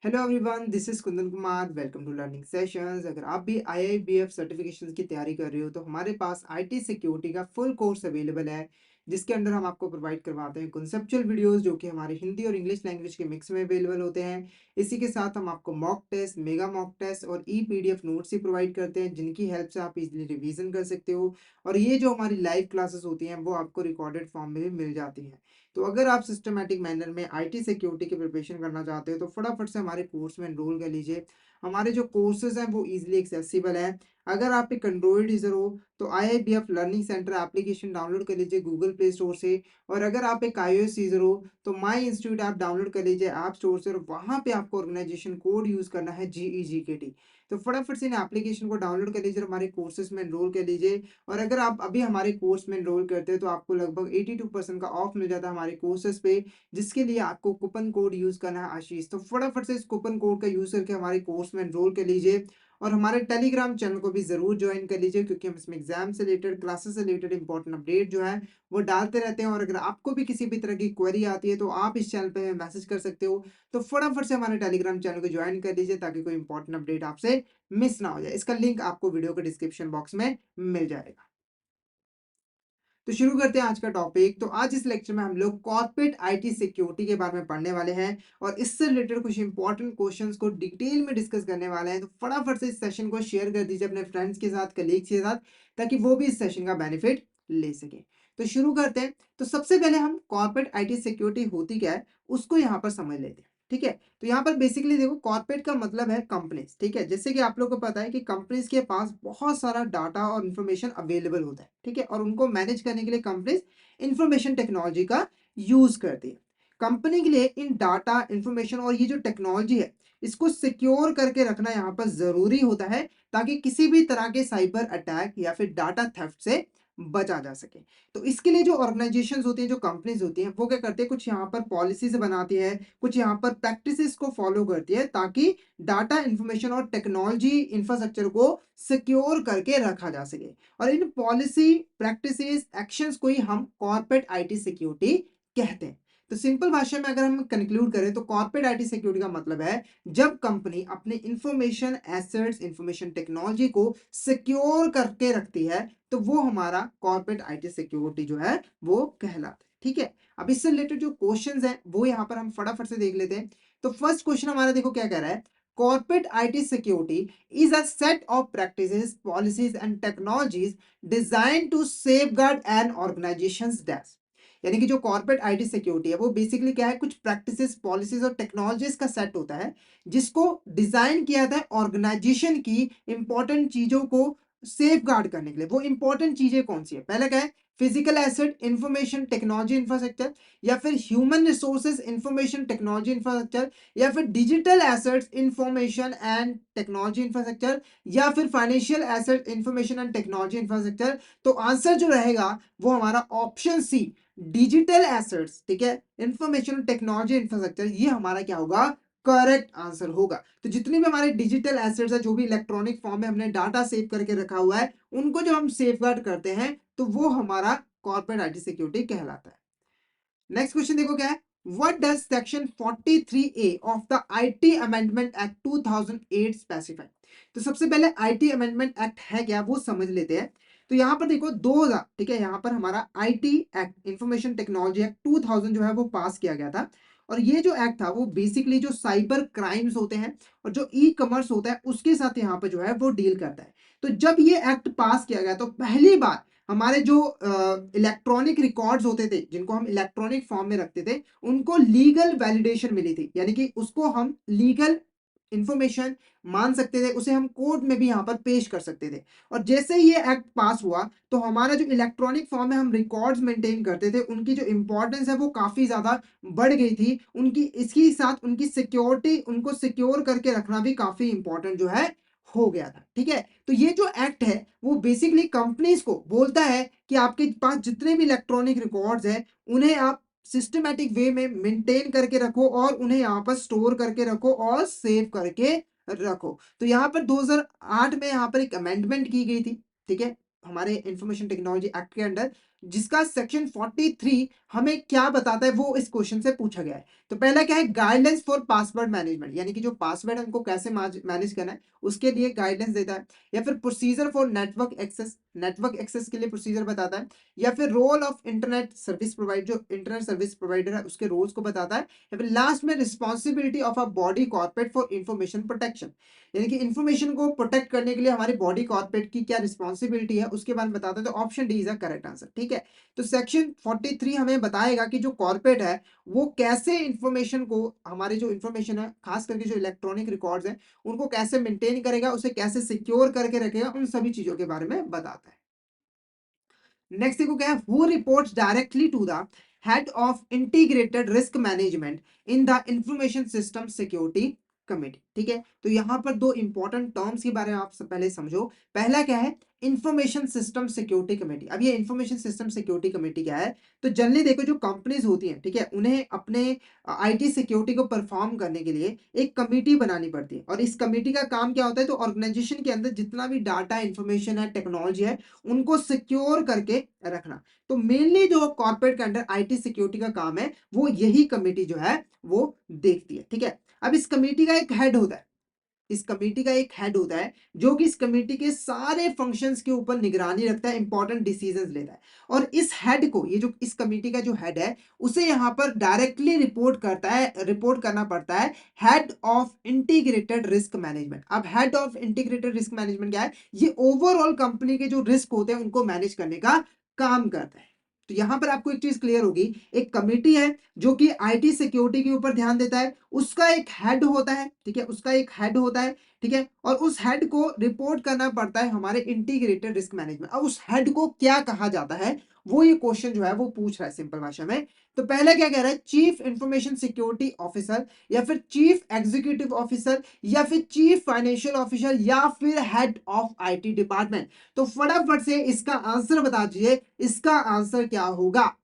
Hello everyone, this is Kundan Kumar. Welcome to learning sessions. अगर आप भी आईआईबीएफ सर्टिफिकेशंस की तैयारी कर रहे हो तो हमारे पास आईटी सिक्योरिटी का फुल कोर्स अवेलेबल है, जिसके अंदर हम आपको प्रोवाइड करवाते हैं कॉन्सेप्चुअल वीडियोस जो कि हमारे हिंदी और इंग्लिश लैंग्वेज के मिक्स में अवेलेबल होते हैं। इसी के साथ हम आपको mock test, mega mock test और ई पीडीएफ नोट्स ही प्रोवाइड करते हैं, जिनकी हेल्प से आप इजीली रिवीजन कर सकते हो। और ये जो हमारी लाइव क्लासेस होती हैं वो आपको रिकॉर्डेड फॉर्म में भी मिल जाती हैं। तो अगर आप सिस्टमैटिक मैनर में आईटी सिक्योरिटी की प्रिपरेशन करना चाहते हो तो फटाफट से हमारे कोर्स में एनरोल कर लीजिए। हमारे जो कोर्सेज हैं वो इजीली एक्सेसिबल हैं। अगर आप एक एंड्रॉइड यूज़र हो तो IIBF learning centre application download कर लीजिए गूगल प्ले स्टोर से। और अगर आप एक आईओएस यूज़र हो तो माई इंस्टीट्यूट ऐप डाउनलोड कर लीजिए ऐप स्टोर से, और वहाँ पे आपको ऑर्गेनाइजेशन कोड यूज़ करना है GEGKT। तो फटाफट से इन एप्लीकेशन को डाउनलोड कर लीजिए और हमारे कोर्सेज में एनरोल कर लीजिए। और अगर आप अभी हमारे कोर्स में एनरोल करते हैं तो आपको लगभग 82% का ऑफ मिल जाता है हमारे कोर्सेज पे, जिसके लिए आपको कूपन कोड यूज़ करना है आशीष। तो फटाफट से इस कूपन कोड का यूज़ करके हमारे कोर्स में एनरोल कर लीजिए। और हमारे टेलीग्राम चैनल को भी ज़रूर ज्वाइन कर लीजिए, क्योंकि हम इसमें एग्जाम से रिलेटेड, क्लासेस से रिलेटेड इंपॉर्टेंट अपडेट जो है वो डालते रहते हैं। और अगर आपको भी किसी भी तरह की क्वेरी आती है तो आप इस चैनल पे मैसेज कर सकते हो। तो फटाफट से हमारे टेलीग्राम चैनल को ज्वाइन कर लीजिए ताकि कोई इंपॉर्टेंट अपडेट आपसे मिस ना हो जाए। इसका लिंक आपको वीडियो के डिस्क्रिप्शन बॉक्स में मिल जाएगा। तो शुरू करते हैं आज का टॉपिक। तो आज इस लेक्चर में हम लोग कॉर्पोरेट आईटी सिक्योरिटी के बारे में पढ़ने वाले हैं और इससे रिलेटेड कुछ इंपॉर्टेंट क्वेश्चंस को डिटेल में डिस्कस करने वाले हैं। तो फटाफट से इस सेशन को शेयर कर दीजिए अपने फ्रेंड्स के साथ, कलीग्स के साथ, ताकि वो भी इस सेशन का बेनिफिट ले सके। तो शुरू करते हैं। तो सबसे पहले हम कॉर्पोरेट आईटी सिक्योरिटी होती क्या है उसको यहाँ पर समझ लेते हैं। ठीक है, तो यहाँ पर बेसिकली देखो, कॉर्पोरेट का मतलब है कंपनीज। ठीक है, जैसे कि आप लोग को पता है कि कंपनीज के पास बहुत सारा डाटा और इन्फॉर्मेशन अवेलेबल होता है। ठीक है, और उनको मैनेज करने के लिए कंपनीज इंफॉर्मेशन टेक्नोलॉजी का यूज करती है। कंपनी के लिए इन डाटा, इंफॉर्मेशन और ये जो टेक्नोलॉजी है इसको सिक्योर करके रखना यहाँ पर जरूरी होता है, ताकि किसी भी तरह के साइबर अटैक या फिर डाटा थेफ्ट से बचा जा सके। तो इसके लिए जो ऑर्गेनाइजेशंस होती हैं, जो कंपनीज होती हैं, वो क्या करते हैं, कुछ यहाँ पर पॉलिसीज बनाती है, कुछ यहाँ पर प्रैक्टिसेस को फॉलो करती है, ताकि डाटा, इंफॉर्मेशन और टेक्नोलॉजी इंफ्रास्ट्रक्चर को सिक्योर करके रखा जा सके। और इन पॉलिसी, प्रैक्टिसेस, एक्शंस को ही हम कॉर्पोरेट आईटी सिक्योरिटी कहते हैं। तो सिंपल भाषा में अगर हम कंक्लूड करें तो कॉर्पोरेट आईटी सिक्योरिटी का मतलब है जब कंपनी अपने इंफॉर्मेशन एसेट्स, इंफॉर्मेशन टेक्नोलॉजी को सिक्योर करके रखती है, तो वो हमारा कॉर्पोरेट आईटी सिक्योरिटी जो है वो कहलाता है। ठीक है, अब इससे रिलेटेड जो क्वेश्चंस हैं वो यहाँ पर हम फटाफट से देख लेते हैं। तो फर्स्ट क्वेश्चन हमारा देखो क्या कह रहा है। Corporate IT security is a set of practices, policies and technologies designed to safeguard an organization's data। यानी कि जो कॉर्पोरेट आईटी सिक्योरिटी है वो बेसिकली क्या है, कुछ प्रैक्टिसेस, पॉलिसीज और टेक्नोलॉजीज का सेट होता है, जिसको डिजाइन किया था ऑर्गेनाइजेशन की इंपॉर्टेंट चीजों को सेफ गार्ड करने के लिए। वो इंपॉर्टेंट चीजें कौन सी है, पहला क्या है, physical asset, information technology infrastructure, या फिर human resources, information technology infrastructure, या फिर digital assets, information and technology infrastructure, या फिर financial asset, information and technology infrastructure. तो आंसर जो रहेगा वो हमारा ऑप्शन सी, डिजिटल एसेट्स, ठीक है, इंफॉर्मेशन टेक्नोलॉजी इंफ्रास्ट्रक्चर, ये हमारा क्या होगा, करेक्ट आंसर होगा। तो जितनी भी हमारे डिजिटल एसेट्स है, जो भी इलेक्ट्रॉनिक फॉर्म में हमने डाटा सेव करके रखा हुआ है, उनको जब हम सेफगार्ड करते हैं तो वो हमारा कॉर्पोरेट आईटी सिक्योरिटी कहलाता है। नेक्स्ट क्वेश्चन देखो क्या है। What does section 43A of the IT Amendment Act 2008 specify? तो सबसे पहले IT Amendment Act है क्या वो समझ लेते हैं। तो यहाँ पर देखो 2000, ठीक है, यहाँ पर हमारा IT act, information technology act 2000 जो है वो पास किया गया था। और ये जो एक्ट था वो बेसिकली जो साइबर क्राइम्स होते हैं और जो ई कॉमर्स होता है उसके साथ यहाँ पर जो है वो डील करता है। तो जब ये एक्ट पास किया गया तो पहली बार हमारे जो इलेक्ट्रॉनिक रिकॉर्ड्स होते थे, जिनको हम इलेक्ट्रॉनिक फॉर्म में रखते थे, उनको लीगल वैलिडेशन मिली थी, यानी कि उसको हम लीगल इंफॉर्मेशन मान सकते थे, उसे हम कोर्ट में भी यहाँ पर पेश कर सकते थे। और जैसे ही ये एक्ट पास हुआ तो हमारा जो इलेक्ट्रॉनिक फॉर्म में हम रिकॉर्ड्स मेंटेन करते थे, उनकी जो इंपॉर्टेंस है वो काफी ज्यादा बढ़ गई थी। उनकी इसके साथ उनकी सिक्योरिटी, उनको सिक्योर करके रखना भी काफी इंपॉर्टेंट जो है हो गया था। ठीक है, तो ये जो एक्ट है वो बेसिकली कंपनीज को बोलता है कि आपके पास जितने भी इलेक्ट्रॉनिक रिकॉर्ड्स हैं उन्हें आप सिस्टमैटिक वे में मेंटेन करके रखो और उन्हें यहाँ पर स्टोर करके रखो और सेव करके रखो। तो यहाँ पर 2008 में यहाँ पर एक अमेंडमेंट की गई थी। ठीक है, हमारे इंफॉर्मेशन टेक्नोलॉजी एक्ट के अंडर जिसका सेक्शन 43 हमें क्या बताता है, वो इस क्वेश्चन से पूछा गया है। तो पहला क्या है, गाइडलाइंस फॉर पासवर्ड मैनेजमेंट, यानी कि जो पासवर्ड है उनको कैसे मैनेज करना है उसके लिए गाइडलाइंस देता है। या फिर प्रोसीजर फॉर नेटवर्क एक्सेस के लिए प्रोसीजर बताता है। या फिर role of internet service provider, जो इंटरनेट सर्विस प्रोवाइडर है उसके रोल्स को बताता है। या फिर लास्ट में responsibility of a body corporate for information protection, यानी कि इंफॉर्मेशन को प्रोटेक्ट करने के लिए हमारी बॉडी कॉर्पोरेट की क्या रिस्पॉन्सिबिलिटी है उसके बारे में बताता है। तो option D is a correct answer. ठीक है, तो सेक्शन 43 हमें बताएगा कि जो कॉर्पोरेट है वो कैसे इंफॉर्मेशन को, हमारे जो इंफॉर्मेशन है खास करके जो इलेक्ट्रॉनिक रिकॉर्ड्स हैं उनको कैसे मेंटेन करेगा, उसे कैसे सिक्योर करके रखेगा, उन सभी चीजों के बारे में बताता है। नेक्स्ट देखो क्या है, who reports directly to the head of integrated risk management in the information system security committee. ठीक है, तो यहां पर दो इंपॉर्टेंट टर्म्स के बारे में आप पहले समझो। पहला क्या है, इंफॉर्मेशन सिस्टम सिक्योरिटी कमेटी। अब ये इंफॉर्मेशन सिस्टम सिक्योरिटी कमेटी क्या है, तो जनरली देखो जो कंपनीज होती हैं, ठीक है, उन्हें अपने आईटी सिक्योरिटी को परफॉर्म करने के लिए एक कमेटी बनानी पड़ती है। और इस कमेटी का काम क्या होता है, तो ऑर्गेनाइजेशन के अंदर जितना भी डाटा इंफॉर्मेशन है, टेक्नोलॉजी है, उनको सिक्योर करके रखना। तो मेनली जो कॉर्पोरेट के अंडर आईटी सिक्योरिटी का काम है वो यही कमेटी जो है वो देखती है। ठीक है, अब इस कमेटी का एक हेड होता है, इस कमेटी का एक हेड होता है जो कि इस कमेटी के सारे फंक्शंस के ऊपर निगरानी रखता है, इंपॉर्टेंट डिसीजंस लेता है। और इस हेड को, ये जो इस कमेटी का जो हेड है उसे यहां पर डायरेक्टली रिपोर्ट करना पड़ता है head of integrated risk management. अब head of integrated risk management क्या है, ये ओवरऑल कंपनी के जो रिस्क होते हैं उनको मैनेज करने का काम करता है। तो यहां पर आपको एक चीज क्लियर होगी, एक कमेटी है जो कि आईटी सिक्योरिटी के ऊपर ध्यान देता है, उसका एक हेड होता है। ठीक है, उसका एक हेड होता है। ठीक है, और उस हेड को रिपोर्ट करना पड़ता है हमारे इंटीग्रेटेड रिस्क मैनेजमेंट। अब उस हेड को क्या कहा जाता है, वो ये क्वेश्चन जो है वो पूछ रहा है सिंपल भाषा में। तो पहला क्या कह रहा है, चीफ इंफॉर्मेशन सिक्योरिटी ऑफिसर, या फिर चीफ एग्जीक्यूटिव ऑफिसर, या फिर चीफ फाइनेंशियल ऑफिसर, या फिर हेड ऑफ आईटी डिपार्टमेंट। तो फटाफट से इसका आंसर बता दीजिए, इसका आंसर क्या होगा।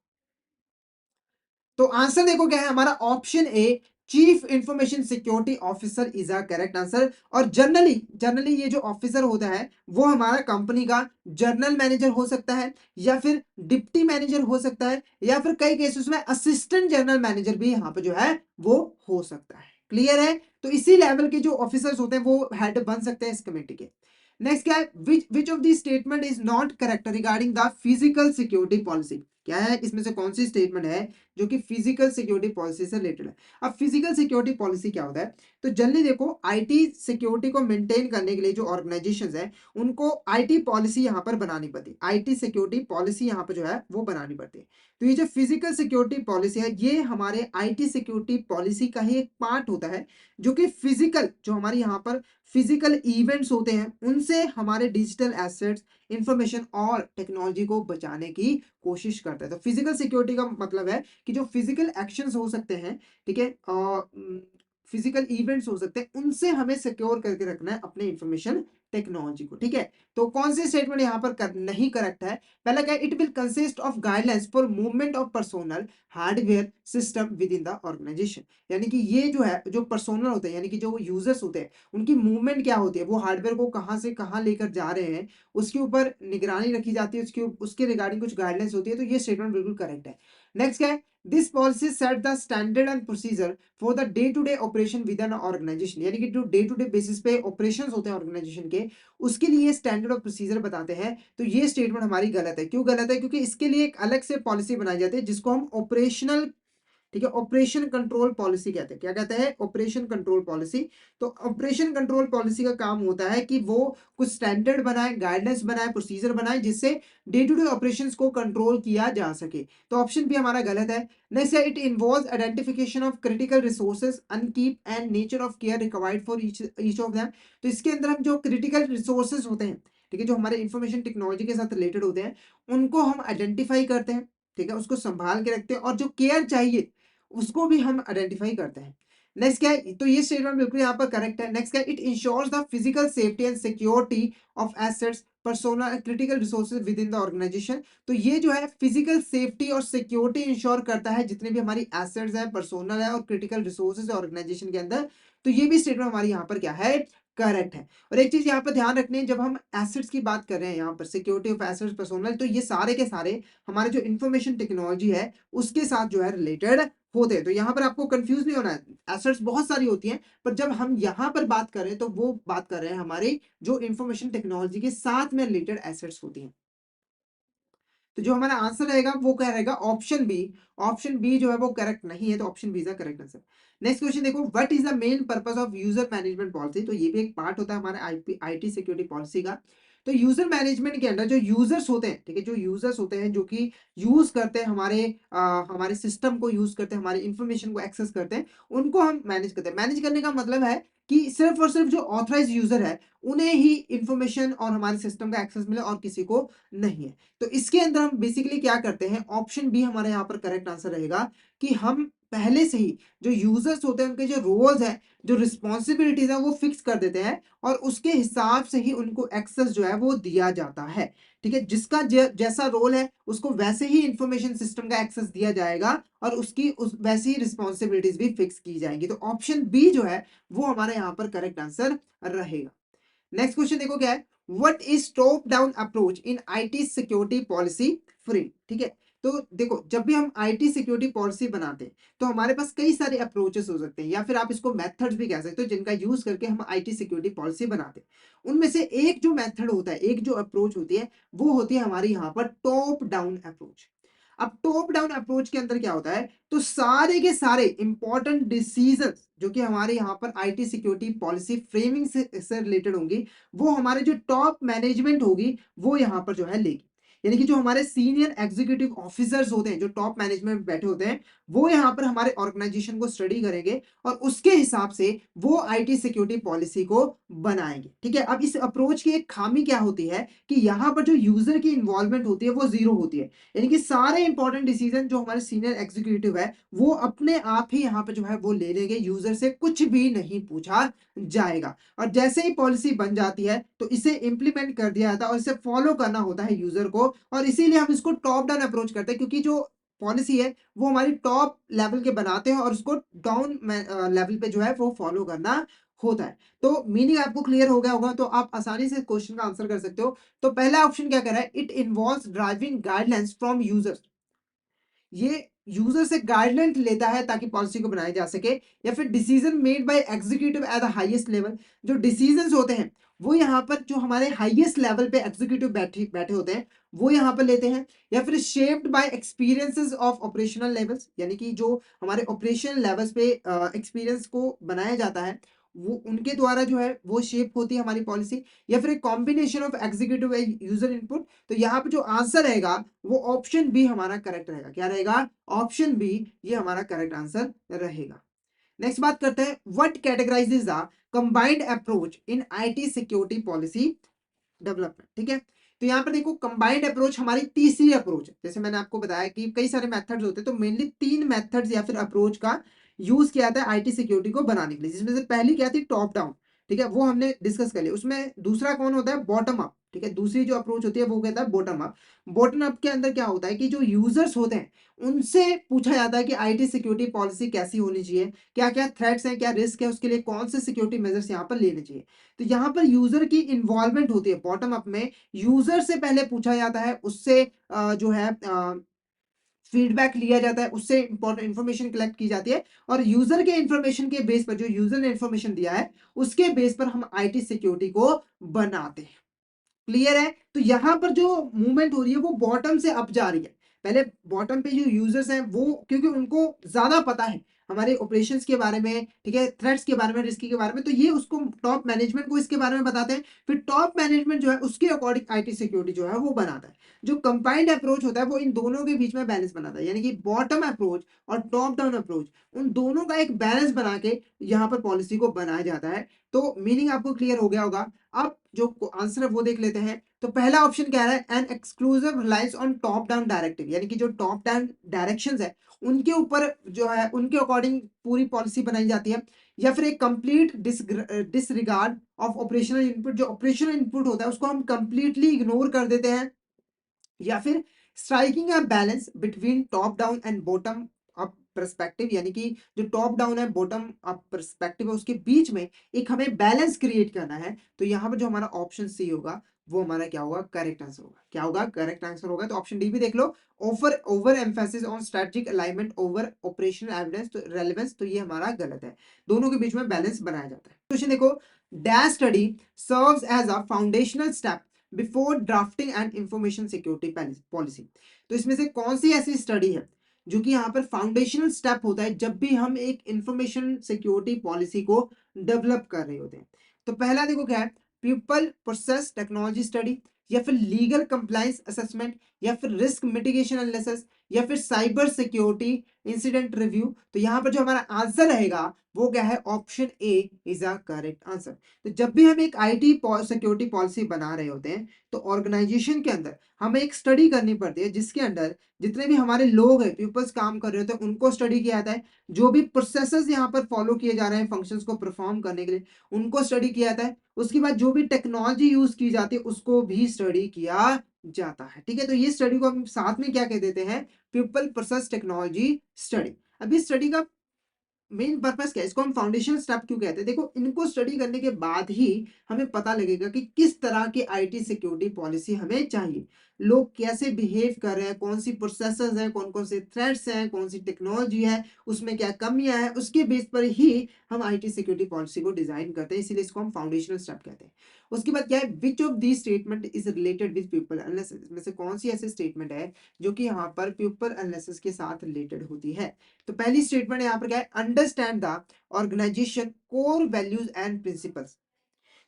तो आंसर देखो क्या है हमारा, option a chief information security officer is a correct answer. और जनरली ये जो ऑफिसर होता है वो हमारा कंपनी का जनरल मैनेजर हो सकता है, या फिर डिप्टी मैनेजर हो सकता है, या फिर कई केसेस में असिस्टेंट जनरल मैनेजर भी यहाँ पे जो है वो हो सकता है। क्लियर है, तो इसी लेवल के जो ऑफिसर्स होते हैं वो हेड बन सकते हैं इस कमेटी के। नेक्स्ट क्या है, which of the statement is not correct regarding the physical security policy. क्या है, इसमें से कौन सी स्टेटमेंट है जो कि फिजिकल सिक्योरिटी पॉलिसी से रिलेटेड है। अब फिजिकल सिक्योरिटी पॉलिसी क्या होता है, तो जनरली देखो आईटी सिक्योरिटी को मेंटेन करने के लिए जो ऑर्गेनाइजेशंस है उनको आईटी पॉलिसी यहाँ पर बनानी पड़ती है, आईटी सिक्योरिटी पॉलिसी यहाँ पर जो है वो बनानी पड़ती है। तो ये जो फिजिकल सिक्योरिटी पॉलिसी है ये हमारे आईटी सिक्योरिटी पॉलिसी का ही एक पार्ट होता है, जो कि फिजिकल, जो हमारे यहाँ पर फिजिकल इवेंट्स होते हैं उनसे हमारे डिजिटल एसेट्स, इंफॉर्मेशन और टेक्नोलॉजी को बचाने की कोशिश करता है। तो फिजिकल सिक्योरिटी का मतलब है कि जो फिजिकल एक्शंस हो सकते हैं, ठीक है, फिजिकल इवेंट्स हो सकते हैं, उनसे हमें सिक्योर करके रखना है अपने इंफॉर्मेशन टेक्नोलॉजी को। ठीक है, तो कौन से स्टेटमेंट यहाँ पर नहीं करेक्ट है, पहला क्या, it will consist of guidelines for movement of personal hardware system with in the organization. यानी कि ये जो है, जो पर्सोनल होते हैं यानी कि जो यूजर्स होते हैं उनकी मूवमेंट क्या होती है, वो हार्डवेयर को कहाँ से कहाँ लेकर जा रहे हैं उसके ऊपर निगरानी रखी जाती है, उसके रिगार्डिंग कुछ गाइडलाइंस होती है। तो ये स्टेटमेंट बिल्कुल करेक्ट है। नेक्स्ट क्या है, this policy set the standard and procedure for the day to day operation with an organization. यानी कि जो डे टू डे बेसिस पे ऑपरेशंस होते हैं ऑर्गेनाइजेशन के, उसके लिए स्टैंडर्ड और प्रोसीजर बताते हैं। तो ये स्टेटमेंट हमारी गलत है। क्यों गलत है, क्योंकि इसके लिए एक अलग से पॉलिसी बनाई जाती है जिसको हम ऑपरेशनल, ठीक है, ऑपरेशन कंट्रोल पॉलिसी कहते हैं। क्या कहते हैं, ऑपरेशन कंट्रोल पॉलिसी। तो ऑपरेशन कंट्रोल पॉलिसी का काम होता है कि वो कुछ स्टैंडर्ड बनाए, गाइडलाइंस बनाए, प्रोसीजर बनाए जिससे डे टू डे ऑपरेशंस को कंट्रोल किया जा सके। तो ऑप्शन भी हमारा गलत है। नेक्स्ट है, it involves identification of critical resources upkeep and nature of care required for each of them. तो इसके अंदर हम जो क्रिटिकल रिसोर्सेज होते हैं, ठीक है, जो हमारे इंफॉर्मेशन टेक्नोलॉजी के साथ रिलेटेड होते हैं उनको हम आइडेंटिफाई करते हैं, ठीक है, उसको संभाल के रखते हैं, और जो केयर चाहिए उसको भी हम आइडेंटिफाई करते हैं। नेक्स्ट क्या है, तो ये स्टेटमेंट बिल्कुल यहाँ पर करेक्ट है। नेक्स्ट क्या है, it ensures the physical safety and security of assets personal critical resources with in the organization. तो ये जो है फिजिकल सेफ्टी और सिक्योरिटी इंश्योर करता है जितने भी हमारी एसेट्स है, पर्सोनल है और क्रिटिकल रिसोर्सेज है ऑर्गेनाइजेशन के अंदर। तो ये भी स्टेटमेंट हमारी यहाँ पर क्या है, करेक्ट है। और एक चीज़ यहाँ पर ध्यान रखनी है, जब हम एसेट्स की बात कर रहे हैं यहाँ पर सिक्योरिटी ऑफ एसेट्स पर्सोनल, तो ये सारे के सारे हमारे जो इन्फॉर्मेशन टेक्नोलॉजी है उसके साथ जो है रिलेटेड होते हैं। तो यहाँ पर आपको कंफ्यूज नहीं होना है, एसेट्स बहुत सारी होती हैं, पर जब हम यहाँ पर बात कर रहे हैं तो वो बात कर रहे हैं हमारी जो इन्फॉर्मेशन टेक्नोलॉजी के साथ में रिलेटेड एसेट्स होती हैं। तो जो हमारा आंसर रहेगा वो क्या रहेगा, ऑप्शन बी। ऑप्शन बी जो है वो करेक्ट नहीं है, तो option B is the correct answer. Next question देखो, what is the main purpose of user management policy. तो ये भी एक पार्ट होता है हमारे आईटी सिक्योरिटी पॉलिसी का। तो यूजर मैनेजमेंट के अंदर जो यूजर्स होते हैं, ठीक है, जो यूजर्स होते हैं जो कि यूज करते हैं हमारे सिस्टम को, यूज करते हैं हमारी इंफॉर्मेशन को एक्सेस करते हैं, उनको हम मैनेज करते हैं। मैनेज करने का मतलब है कि सिर्फ और सिर्फ जो ऑथराइज यूजर है उन्हें ही इंफॉर्मेशन और हमारे सिस्टम का एक्सेस मिले और किसी को नहीं है। तो इसके अंदर हम बेसिकली क्या करते हैं, ऑप्शन बी हमारे यहाँ पर करेक्ट आंसर रहेगा कि हम पहले से ही जो यूजर्स होते हैं उनके जो रोल्स हैं, जो रिस्पॉन्सिबिलिटीज है वो फिक्स कर देते हैं और उसके हिसाब से ही उनको एक्सेस जो है वो दिया जाता है। ठीक है, जिसका जैसा रोल है उसको वैसे ही इंफॉर्मेशन सिस्टम का एक्सेस दिया जाएगा और उसकी वैसी ही रिस्पॉन्सिबिलिटीज भी फिक्स की जाएंगी। तो ऑप्शन बी जो है वो हमारे यहाँ पर करेक्ट आंसर रहेगा। नेक्स्ट क्वेश्चन देखो क्या है, what is top down approach in IT security policy frame. ठीक है, तो देखो जब भी हम आईटी सिक्योरिटी पॉलिसी बनाते हैं तो हमारे पास कई सारे अप्रोचेस हो सकते हैं, या फिर आप इसको मेथड्स भी कह सकते हो, जिनका यूज करके हम आईटी सिक्योरिटी पॉलिसी बनाते हैं। उनमें से एक जो मेथड होता है, एक जो अप्रोच होती है, वो होती है हमारी यहाँ पर टॉप डाउन अप्रोच। अब टॉप डाउन अप्रोच के अंदर क्या होता है, तो सारे के सारे इंपॉर्टेंट डिसीजंस जो कि हमारे यहाँ पर आईटी सिक्योरिटी पॉलिसी फ्रेमिंग से रिलेटेड होंगी, वो हमारे जो टॉप मैनेजमेंट होगी वो यहाँ पर जो है लेगी। यानी कि जो हमारे सीनियर एग्जीक्यूटिव ऑफिसर्स होते हैं, जो टॉप मैनेजमेंट में बैठे होते हैं, वो यहाँ पर हमारे ऑर्गेनाइजेशन को स्टडी करेंगे और उसके हिसाब से वो आईटी सिक्योरिटी पॉलिसी को बनाएंगे। ठीक है, अब इस अप्रोच की एक खामी क्या होती है कि यहाँ पर जो यूजर की इन्वॉल्वमेंट होती है वो जीरो होती है। यानी कि सारे इंपॉर्टेंट डिसीजन जो हमारे सीनियर एग्जीक्यूटिव है वो अपने आप ही यहाँ पे जो है वो ले लेंगे, यूजर से कुछ भी नहीं पूछा जाएगा। और जैसे ही पॉलिसी बन जाती है तो इसे इंप्लीमेंट कर दिया जाता है और इसे फॉलो करना होता है यूजर को, और इसीलिए हम इसको टॉप डाउन अप्रोच करते हैं, क्योंकि जो पॉलिसी है वो हमारी टॉप लेवल के बनाते हैं और उसको डाउन लेवल पे जो है वो फॉलो करना होता है। तो मीनिंग आपको क्लियर हो गया होगा, तो आप आसानी से क्वेश्चन का आंसर कर सकते हो। तो पहला ऑप्शन क्या कर रहा है, it involves driving guidelines from users. ये यूजर से गाइडलाइन लेता है ताकि पॉलिसी को बनाया जा सके, या फिर decision made by executive at the highest level. जो डिसीजंस होते हैं वो यहाँ पर जो हमारे हाईएस्ट लेवल पे एग्जीक्यूटिव बैठे बैठे होते हैं वो यहाँ पर लेते हैं, या फिर shaped by experiences of operational levels, यानी कि जो हमारे ऑपरेशनल लेवल्स पे एक्सपीरियंस को बनाया जाता है वो उनके द्वारा जो है वो शेप होती है हमारी पॉलिसी, या फिर एक combination of executive and user input. तो यहाँ पे जो आंसर रहेगा वो ऑप्शन बी हमारा करेक्ट रहेगा। क्या रहेगा, ऑप्शन बी ये हमारा करेक्ट आंसर रहेगा। नेक्स्ट बात करते हैं, what categorises the combined approach in IT security policy development. ठीक है, तो यहाँ पर देखो कंबाइंड अप्रोच हमारी तीसरी अप्रोच है। जैसे मैंने आपको बताया कि कई सारे मेथड्स होते हैं, तो मेनली तीन मेथड्स या फिर अप्रोच का यूज किया जाता है आईटी सिक्योरिटी को बनाने के लिए, जिसमें से पहली क्या थी, टॉप डाउन। ठीक है, वो हमने डिस्कस कर लिया। उसमें दूसरा कौन होता है, बॉटम अप। ठीक है, दूसरी जो अप्रोच होती है वो कहता है बॉटम अप। बॉटम अप के अंदर क्या होता है कि जो यूजर्स होते हैं उनसे पूछा जाता है कि आईटी सिक्योरिटी पॉलिसी कैसी होनी चाहिए, क्या क्या थ्रेट्स हैं, क्या रिस्क है, उसके लिए कौन से सिक्योरिटी मेजर्स यहाँ पर लेने चाहिए। तो यहाँ पर यूजर की इन्वॉल्वमेंट होती है बॉटम अप में। यूजर से पहले पूछा जाता है, उससे जो है फीडबैक लिया जाता है, उससे इंपॉर्टेंट इन्फॉर्मेशन कलेक्ट की जाती है, और यूजर के इंफॉर्मेशन के बेस पर, जो यूजर ने इंफॉर्मेशन दिया है उसके बेस पर हम आईटी सिक्योरिटी को बनाते हैं। क्लियर है, तो यहां पर जो मूवमेंट हो रही है वो बॉटम से अप जा रही है। पहले बॉटम पे जो यूजर्स हैं वो, क्योंकि उनको ज्यादा पता है हमारे ऑपरेशंस के बारे में, ठीक है, थ्रेट्स के बारे में, रिस्क के बारे में, तो ये उसको टॉप मैनेजमेंट को इसके बारे में बताते हैं। फिर टॉप मैनेजमेंट जो है उसके अकॉर्डिंग आईटी सिक्योरिटी जो है वो बनाता है। जो कंबाइंड अप्रोच होता है वो इन दोनों के बीच में बैलेंस बनाता है, यानी कि बॉटम अप्रोच और टॉप डाउन अप्रोच, उन दोनों का एक बैलेंस बना के यहाँ पर पॉलिसी को बनाया जाता है। तो मीनिंग आपको क्लियर हो गया होगा। अब जो आंसर है वो देख लेते हैं। तो पहला ऑप्शन क्या है, an exclusive reliance on top down directive, यानी कि जो टॉप डाउन डायरेक्शंस है उनके ऊपर जो है उनके अकॉर्डिंग पूरी पॉलिसी बनाई जाती है, या फिर एक complete disregard of operational input, जो ऑपरेशनल इनपुट होता है उसको हम कंप्लीटली इग्नोर कर देते हैं, या फिर striking a balance between top down and bottom up perspective यानी कि जो टॉप डाउन है बॉटम अप पर्सपेक्टिव है उसके बीच में एक हमें बैलेंस क्रिएट करना है। तो यहाँ पर जो हमारा ऑप्शन सी होगा वो हमारा क्या होगा, करेक्ट आंसर होगा। क्या होगा, करेक्ट आंसर होगा। तो ऑप्शन डी भी देख लो, over emphasis on strategic alignment over operational evidence to relevance, तो ये हमारा गलत है। दोनों के बीच में बैलेंस बनाया जाता है। क्वेश्चन देखो, dash study serves as a foundational step before drafting and information security policy. तो इसमें से कौन सी ऐसी स्टडी है जो कि यहाँ पर फाउंडेशनल स्टेप होता है जब भी हम एक इंफॉर्मेशन सिक्योरिटी पॉलिसी को डेवलप कर रहे होते हैं। तो पहला देखो क्या है, पीपल प्रोसेस टेक्नोलॉजी स्टडी, या फिर लीगल कंप्लायंस असेसमेंट, या फिर रिस्क मिटिगेशन एनालिसिस, या फिर साइबर सिक्योरिटी इंसिडेंट रिव्यू। तो यहाँ पर जो हमारा आंसर रहेगा वो क्या है, option A is a correct answer. तो जब भी हम एक आईटी सिक्योरिटी पॉलिसी बना रहे होते हैं तो ऑर्गेनाइजेशन के अंदर हमें एक स्टडी करनी पड़ती है जिसके अंदर जितने भी हमारे लोग हैं, पीपल्स काम कर रहे होते हैं, उनको स्टडी किया जाता है। जो भी प्रोसेसेस यहाँ पर फॉलो किए जा रहे हैं फंक्शंस को परफॉर्म करने के लिए, उनको स्टडी किया जाता है। उसके बाद जो भी टेक्नोलॉजी यूज की जाती है उसको भी स्टडी किया जाता है। ठीक है, तो ये स्टडी को हम साथ में क्या कह देते हैं, पीपल प्रोसेस टेक्नोलॉजी स्टडी। अभी स्टडी का मेन पर्पस क्या है, इसको हम फाउंडेशन स्टेप क्यों कहते हैं, देखो इनको स्टडी करने के बाद ही हमें पता लगेगा कि किस तरह की आईटी सिक्योरिटी पॉलिसी हमें चाहिए, लोग कैसे बिहेव कर रहे हैं, कौन सी प्रोसेसेस हैं, कौन कौन से थ्रेट्स हैं, कौन सी टेक्नोलॉजी है, उसमें क्या कमियां हैं, उसके बेस पर ही हम आईटी सिक्योरिटी पॉलिसी को डिजाइन करते हैं। इसीलिए इसको हम फाउंडेशनल स्टेप कहते हैं। उसके बाद क्या है, which of the statement is related with people analysis, इसमें से कौन सी ऐसी स्टेटमेंट है जो कि यहाँ पर पीपल एनालिसिस के साथ रिलेटेड होती है। तो पहली स्टेटमेंट यहाँ पर क्या है, understand the organization core values and principles.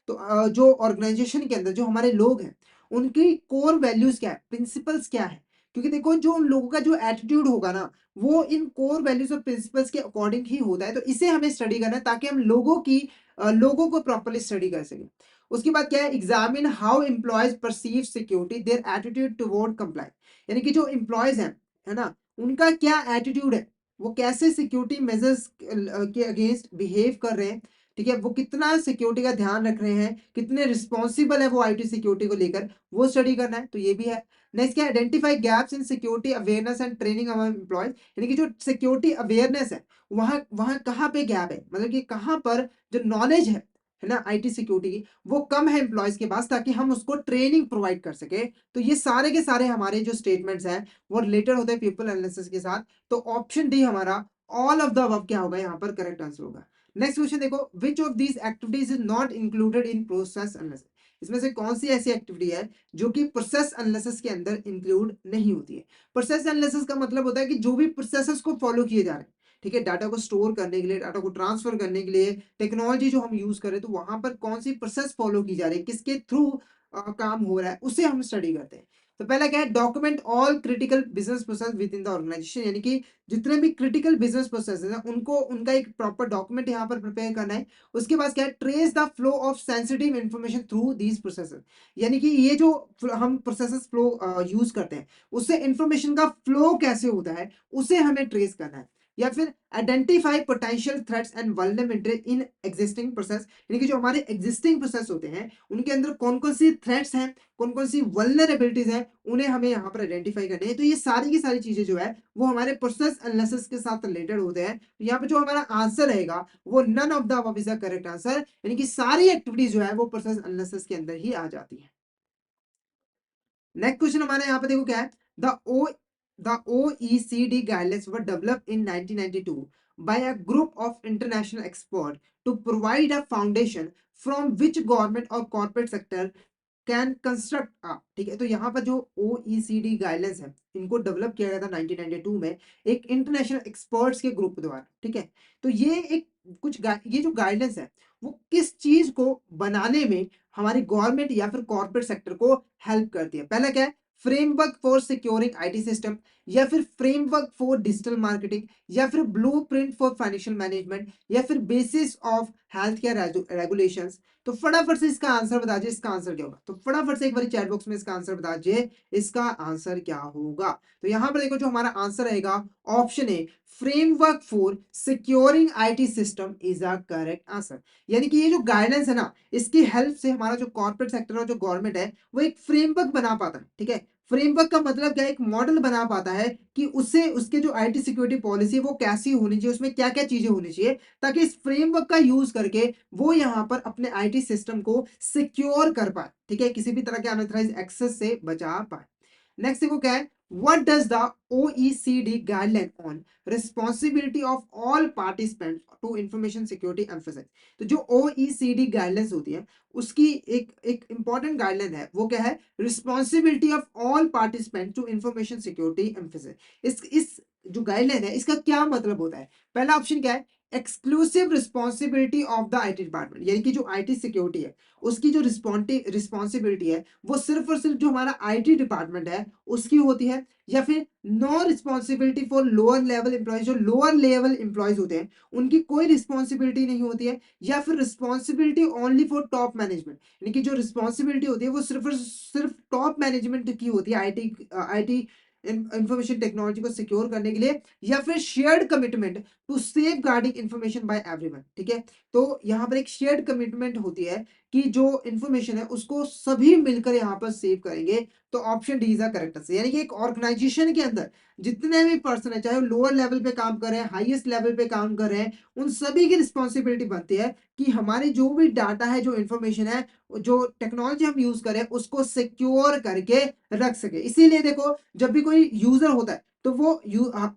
तो जो ऑर्गेनाइजेशन के अंदर जो हमारे लोग हैं उनकी कोर वैल्यूज क्या है, प्रिंसिपल्स क्या है। क्योंकि देखो जो उन लोगों का जो एटीट्यूड होगा ना वो इन कोर वैल्यूज और प्रिंसिपल्स के अकॉर्डिंग ही होता है। तो इसे हमें स्टडी करना है ताकि हम लोगों को प्रॉपर्ली स्टडी कर सकें। उसके बाद क्या है, examine how employees perceive security their attitude toward compliance, यानी कि जो एम्प्लॉयज हैं, है ना, उनका क्या एटीट्यूड है, वो कैसे सिक्योरिटी मेजर्स के अगेंस्ट बिहेव कर रहे हैं। ठीक है, वो कितना सिक्योरिटी का ध्यान रख रहे हैं, कितने रिस्पॉन्सिबल है वो आईटी सिक्योरिटी को लेकर, वो स्टडी करना है। तो ये भी है। नेक्स्ट क्या, identify gaps in security awareness and training among employees, यानी कि जो सिक्योरिटी अवेयरनेस है वहाँ वहाँ कहाँ पे गैप है, मतलब कि कहाँ पर जो नॉलेज है ना आईटी सिक्योरिटी की, वो कम है एम्प्लॉयज के पास, ताकि हम उसको ट्रेनिंग प्रोवाइड कर सके। तो ये सारे के सारे हमारे जो स्टेटमेंट्स हैं वो रिलेटेड होते हैं पीपल एनालिसिस के साथ। तो ऑप्शन डी हमारा ऑल ऑफ द अबव क्या होगा, यहाँ पर करेक्ट आंसर होगा। नेक्स्ट क्वेश्चन देखो, which of these activities is not included in process analysis, इसमें से कौन सी ऐसी एक्टिविटी है जो कि प्रोसेस एनालिसिस के अंदर इंक्लूड नहीं होती है। प्रोसेस एनालिसिस का मतलब होता है कि जो भी प्रोसेसेस को फॉलो किए जा रहे हैं, ठीक है, डाटा को स्टोर करने के लिए, डाटा को ट्रांसफर करने के लिए टेक्नोलॉजी जो हम यूज करें, तो वहां पर कौन सी प्रोसेस फॉलो की जा रही है, किसके थ्रू काम हो रहा है, उसे हम स्टडी करते हैं। तो पहला क्या है, document all critical business process with in the organization, यानी कि जितने भी क्रिटिकल बिजनेस प्रोसेस हैं उनको उनका एक प्रॉपर डॉक्यूमेंट यहाँ पर प्रिपेयर करना है। उसके बाद क्या है, trace the flow of sensitive information through these processes, यानी कि ये जो हम प्रोसेसेस फ्लो यूज करते हैं उससे इंफॉर्मेशन का फ्लो कैसे होता है उसे हमें ट्रेस करना है। या फिर identify potential threats and vulnerability in existing process, यानी कि जो हमारे एग्जिस्टिंग प्रोसेस होते हैं उनके अंदर कौन कौन सी थ्रेट्स हैं, कौन कौन सी वल्नरेबिलिटीज हैं, उन्हें हमें यहाँ पर आइडेंटिफाई करनी है। तो ये सारी की सारी चीजें जो है वो हमारे प्रोसेस एनालिसिस के साथ रिलेटेड होते हैं। तो यहाँ पे जो हमारा आंसर रहेगा वो none of the above is the correct answer, यानी कि सारी एक्टिविटीज जो है वो प्रोसेस एनालिसिस के अंदर ही आ जाती है। नेक्स्ट क्वेश्चन हमारे यहाँ पे देखो क्या है, the OECD guidelines were developed in 1992 by a group of international experts to provide a foundation from which government or corporate sector can construct a, ठीक है। तो यहाँ पर जो OECD गाइडलाइंस है इनको डेवलप किया गया था 1992 में एक इंटरनेशनल एक्सपर्ट्स के ग्रुप द्वारा। ठीक है, तो ये एक ये जो गाइडलाइंस है वो किस चीज को बनाने में हमारी गवर्नमेंट या फिर कॉर्पोरेट सेक्टर को हेल्प करती है। पहला क्या है, framework for securing IT system, या फिर फ्रेमवर्क फॉर डिजिटल मार्केटिंग, या फिर ब्लूप्रिंट फॉर फाइनेंशियल मैनेजमेंट, या फिर basis of health care regulations. तो फटाफट से इसका आंसर बता दीजिए, इसका आंसर क्या होगा। तो फटाफट से एक बार चैट बॉक्स में इसका आंसर बता दीजिए, इसका आंसर क्या होगा। तो यहां पर देखो जो हमारा आंसर रहेगा option A, framework for securing IT system is a correct answer. यानी कि ये जो गाइडेंस है ना इसकी हेल्प से हमारा जो कॉर्पोरेट सेक्टर और जो गवर्नमेंट है वो एक फ्रेमवर्क बना पाता है। ठीक है, फ्रेमवर्क का मतलब क्या है, एक मॉडल बना पाता है कि उससे उसके जो आईटी सिक्योरिटी पॉलिसी है वो कैसी होनी चाहिए, उसमें क्या-क्या चीज़ें होनी चाहिए, ताकि इस फ्रेमवर्क का यूज़ करके वो यहाँ पर अपने आईटी सिस्टम को सिक्योर कर पाए, ठीक है? किसी भी तरह के अनऑथराइज्ड एक्सेस से बचा पाए। नेक्स्ट देखो क्या है, what does the OECD guideline on responsibility of all participants to information security emphasize. तो जो ओईसीडी गाइडलाइंस होती है उसकी एक एक इंपॉर्टेंट गाइडलाइन है, वो क्या है, responsibility of all participant to information security emphasize. इस जो गाइडलाइन है इसका क्या मतलब होता है? पहला ऑप्शन क्या है, exclusive responsibility of the IT department, यानी कि जो आईटी सिक्योरिटी है उसकी जो रिस्पॉन्सिबिलिटी है वो सिर्फ और सिर्फ जो हमारा आईटी डिपार्टमेंट है उसकी होती है, या फिर no responsibility for lower level employees, जो लोअर लेवल एम्प्लॉयज होते हैं उनकी कोई रिस्पॉन्सिबिलिटी नहीं होती है, या फिर responsibility only for top management, यानी कि जो रिस्पॉन्सिबिलिटी होती है वो सिर्फ और सिर्फ टॉप मैनेजमेंट की होती है आईटी इंफॉर्मेशन टेक्नोलॉजी को सिक्योर करने के लिए, या फिर shared commitment to safeguarding information by everyone, ठीक है? तो यहाँ पर एक शेयर्ड कमिटमेंट होती है कि जो इन्फॉर्मेशन है उसको सभी मिलकर यहाँ पर सेव करेंगे। तो option D is the correct answer, यानी कि एक ऑर्गेनाइजेशन के अंदर जितने भी पर्सन है, चाहे वो लोअर लेवल पे काम कर रहे हैं, हाईएस्ट लेवल पे काम कर रहे हैं, उन सभी की रिस्पॉन्सिबिलिटी बनती है कि हमारी जो भी डाटा है, जो इन्फॉर्मेशन है, जो टेक्नोलॉजी हम यूज करें उसको सिक्योर करके रख सके। इसीलिए देखो, जब भी कोई यूजर होता है तो वो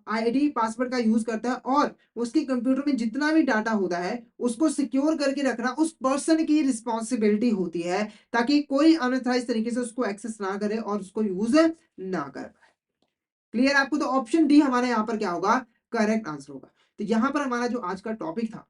आईडी पासवर्ड का यूज करता है, और उसके कंप्यूटर में जितना भी डाटा होता है उसको सिक्योर करके रखना उस पर्सन की रिस्पॉन्सिबिलिटी होती है, ताकि कोई अनऑथराइज तरीके से उसको एक्सेस ना करे और उसको यूज ना कर पाए। क्लियर आपको? तो ऑप्शन डी हमारे यहाँ पर क्या होगा, करेक्ट आंसर होगा। तो यहाँ पर हमारा जो आज का टॉपिक था,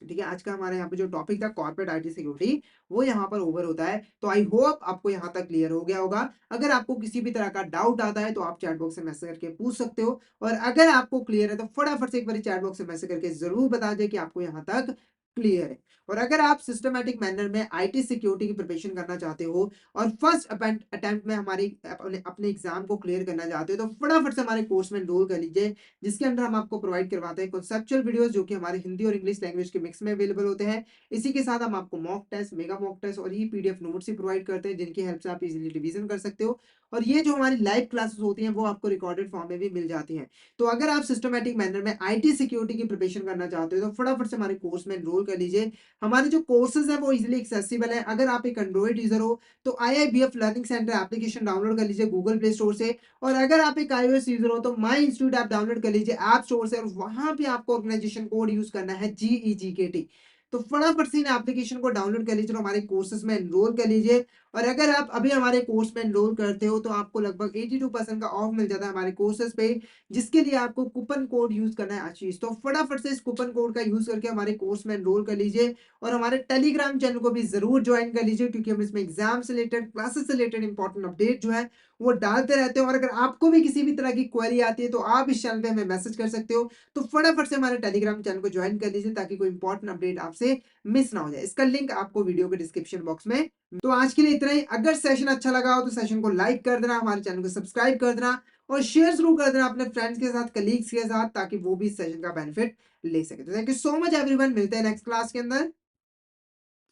ठीक है, आज का हमारे यहाँ पे जो टॉपिक था कॉर्पोरेट आईटी सिक्योरिटी, वो यहाँ पर ओवर होता है। तो आई होप आपको यहाँ तक क्लियर हो गया होगा। अगर आपको किसी भी तरह का डाउट आता है तो आप चैट बॉक्स से मैसेज करके पूछ सकते हो, और अगर आपको क्लियर है तो फटाफट से एक बार चैट बॉक्स से मैसेज करके जरूर बता दें कि आपको यहाँ तक क्लियर है। और अगर आप सिस्टमैटिक मैनर में आईटी सिक्योरिटी की प्रिपरेशन करना चाहते हो और फर्स्ट अटेम्प्ट में हमारी अपने एग्जाम को क्लियर करना चाहते हो, तो फटाफट से हमारे कोर्स में एनरोल कर लीजिए, जिसके अंदर हम आपको प्रोवाइड करवाते हैं कॉन्सेप्चुअल वीडियोस जो कि हमारे हिंदी और इंग्लिश लैंग्वेज के मिक्स में अवेलेबल होते हैं। इसी के साथ हम आपको mock test, mega mock test और ई पीडीएफ नोट्स भी प्रोवाइड करते हैं, जिनकी हेल्प से आप इजीली रिवीजन कर सकते हो। और ये जो हमारी लाइव क्लासेस होती हैं वो आपको रिकॉर्डेड फॉर्म में भी मिल जाती हैं। तो अगर आप सिस्टमैटिक मैनर में आईटी सिक्योरिटी की प्रिपरेशन करना चाहते हो तो फटाफट से हमारे कोर्स में एनरोल कर लीजिए। हमारे जो कोर्सेज हैं वो इजीली एक्सेसिबल है। अगर आप एक एंड्रॉइड यूजर हो तो IIBF learning centre application download कर लीजिए गूगल प्ले स्टोर से, और अगर आप एक iOS यूजर हो तो माई इंस्टीट्यूट ऐप डाउनलोड कर लीजिए ऐप स्टोर से, और वहां पे आपको ऑर्गेनाइजेशन कोड यूज करना है GEGKT। तो फटाफट से इन एप्लीकेशन को डाउनलोड कर लीजिए और हमारे कोर्सेज में एनरोल कर लीजिए। और अगर आप अभी हमारे कोर्स में एनरोल करते हो तो आपको लगभग 82% का ऑफ मिल जाता है हमारे कोर्सेज पे, जिसके लिए आपको कूपन कोड यूज करना है आशीष। तो फटाफट से इस कूपन कोड का यूज करके हमारे कोर्स में एनरोल कर लीजिए, और हमारे टेलीग्राम चैनल को भी जरूर ज्वाइन कर लीजिए, क्योंकि हम इसमें एग्जाम से रिलेटेड, क्लासेस से रिलेटेड इंपॉर्टेंट अपडेट जो है वो डालते रहते हो। और अगर आपको भी किसी भी तरह की क्वेरी आती है तो आप इस चैनल पे हमें मैसेज कर सकते हो। तो फटाफट से हमारे टेलीग्राम चैनल को ज्वाइन कर लीजिए ताकि कोई इंपॉर्टेंट अपडेट आपसे मिस ना हो जाए। इसका लिंक आपको वीडियो के डिस्क्रिप्शन बॉक्स में। तो आज के लिए इतना ही। अगर सेशन अच्छा लगा हो तो सेशन को लाइक कर देना, हमारे चैनल को सब्सक्राइब कर देना, और शेयर जरूर कर देना अपने फ्रेंड्स के साथ, कलीग्स के साथ, ताकि वो भी इस सेशन का बेनिफिट ले सके। तो thank you so much everyone, मिलते हैं नेक्स्ट क्लास के अंदर।